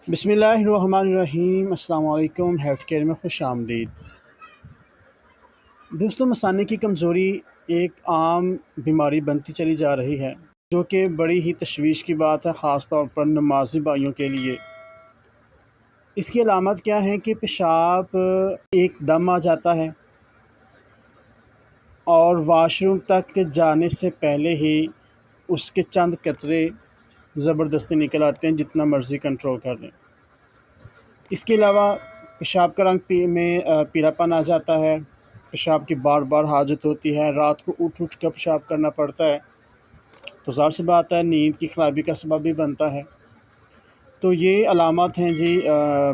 बिस्मिल्लाहिर्रहमानिर्रहीम। अस्सलाम वालेकुम। हेल्थ केयर में खुश आमदीद। दोस्तों, मसाने की कमज़ोरी एक आम बीमारी बनती चली जा रही है, जो कि बड़ी ही तशवीश की बात है, ख़ास तौर पर नमाज़ी भाइयों के लिए। इसकी अलामत क्या है कि पेशाब एकदम आ जाता है और वाशरूम तक जाने से पहले ही उसके चंद कतरे ज़बरदस्ती निकल आते हैं, जितना मर्ज़ी कंट्रोल कर लें। इसके अलावा पेशाब का रंग पीलापन आ जाता है, पेशाब की बार बार हाजत होती है, रात को उठ उठ कर पेशाब करना पड़ता है, तो ज़ाहिर सी बात है नींद की ख़राबी का सबब भी बनता है। तो ये अलामत हैं जी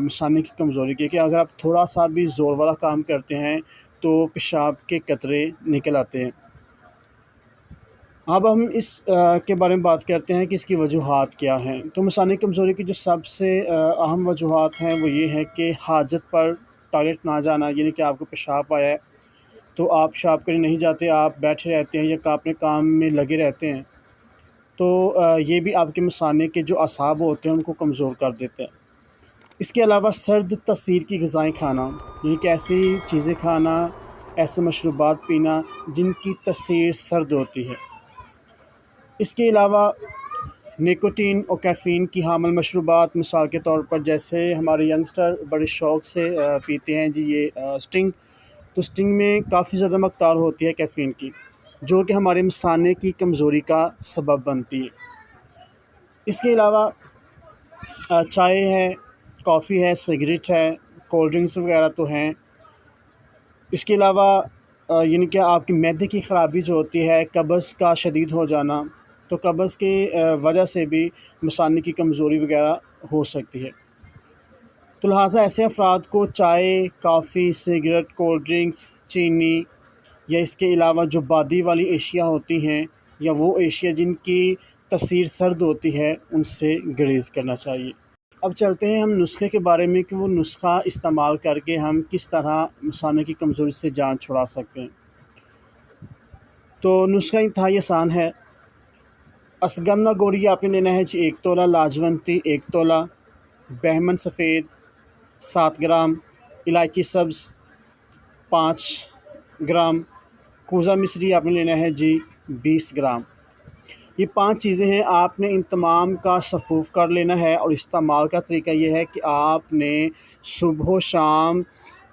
मसाने की कमज़ोरी की, कि अगर आप थोड़ा सा भी ज़ोर वाला काम करते हैं तो पेशाब के कतरे निकल आते हैं। अब हम इस के बारे में बात करते हैं कि इसकी वजूहात क्या हैं। तो मसाने की कमज़ोरी की जो सबसे अहम वजूहात हैं वो ये है कि हाजत पर टॉयलेट ना जाना, यानी कि आपको पेशाब आया है तो आप पेशाब करने नहीं जाते, आप बैठे रहते हैं या अपने काम में लगे रहते हैं, तो ये भी आपके मसाने के जो असाब होते हैं उनको कमज़ोर कर देते हैं। इसके अलावा सर्द तसीर की ग़िज़ाएँ खाना, यानी कि ऐसी चीज़ें खाना, ऐसे मशरूबात पीना जिनकी तसीर सर्द होती है। इसके अलावा निकोटीन और कैफ़ीन की हामिल मशरूबात, मिसाल के तौर पर जैसे हमारे यंगस्टर बड़े शौक़ से पीते हैं जी ये स्टिंग। तो स्टिंग में काफ़ी ज़्यादा मक़दार होती है कैफ़ीन की, जो कि हमारे मसाने की कमज़ोरी का सबब बनती है। इसके अलावा चाय है, कॉफ़ी है, सिगरेट है, कोल्ड ड्रिंक्स वगैरह तो हैं। इसके अलावा यानी कि आपकी मैदे की ख़राबी जो होती है, कब्ज़ का शदीद हो जाना, तो कब्ज़ की वजह से भी मसाने की कमज़ोरी वगैरह हो सकती है। तो लिहाजा ऐसे अफराद को चाय, कॉफ़ी, सिगरेट, कोल्ड ड्रिंक्स, चीनी या इसके अलावा जो बादी वाली एशिया होती हैं या वो एशिया जिनकी तसीर सर्द होती है, उनसे गुरेज़ करना चाहिए। अब चलते हैं हम नुस्खे के बारे में, कि वो नुस्खा इस्तेमाल करके हम किस तरह मसाने की कमज़ोरी से जान छुड़ा सकते हैं। तो नुस्खा इंतहाई आसान है। असगन्ना गोरी आपने लेना है जी 1 तोला, लाजवंती 1 तोला, बहमन सफ़ेद 7 ग्राम, इलायची सब्ज़ 5 ग्राम, कूज़ा मिश्री आपने लेना है जी 20 ग्राम। ये 5 चीज़ें हैं, आपने इन तमाम का सफ़ूफ़ कर लेना है। और इस्तेमाल का तरीका ये है कि आपने सुबह शाम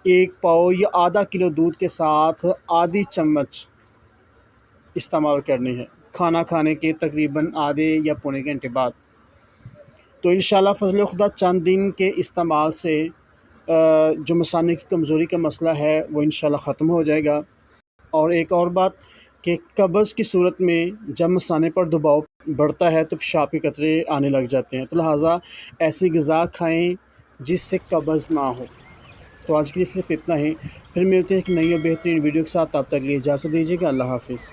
1 पाव या आधा किलो दूध के साथ आधी चम्मच इस्तेमाल करनी है, खाना खाने के तकरीबन आधे या पौने घंटे बाद। तो इंशाल्लाह फ़ज़ल खुदा चंद दिन के इस्तेमाल से जो मसाने की कमज़ोरी का मसला है वो इंशाल्लाह ख़त्म हो जाएगा। और एक और बात कि कब्ज़ की सूरत में जब मसाने पर दबाव बढ़ता है तो पेशाब के कतरे आने लग जाते हैं, तो लिहाजा ऐसी ग़िज़ा खाएँ जिससे कब्ज़ ना हो। तो आज के लिए सिर्फ़ इतना ही। फिर मिलते हैं एक नई और बेहतरीन वीडियो के साथ। तब तक के लिए इजाज़त दीजिएगा। अल्लाह हाफ़िज़।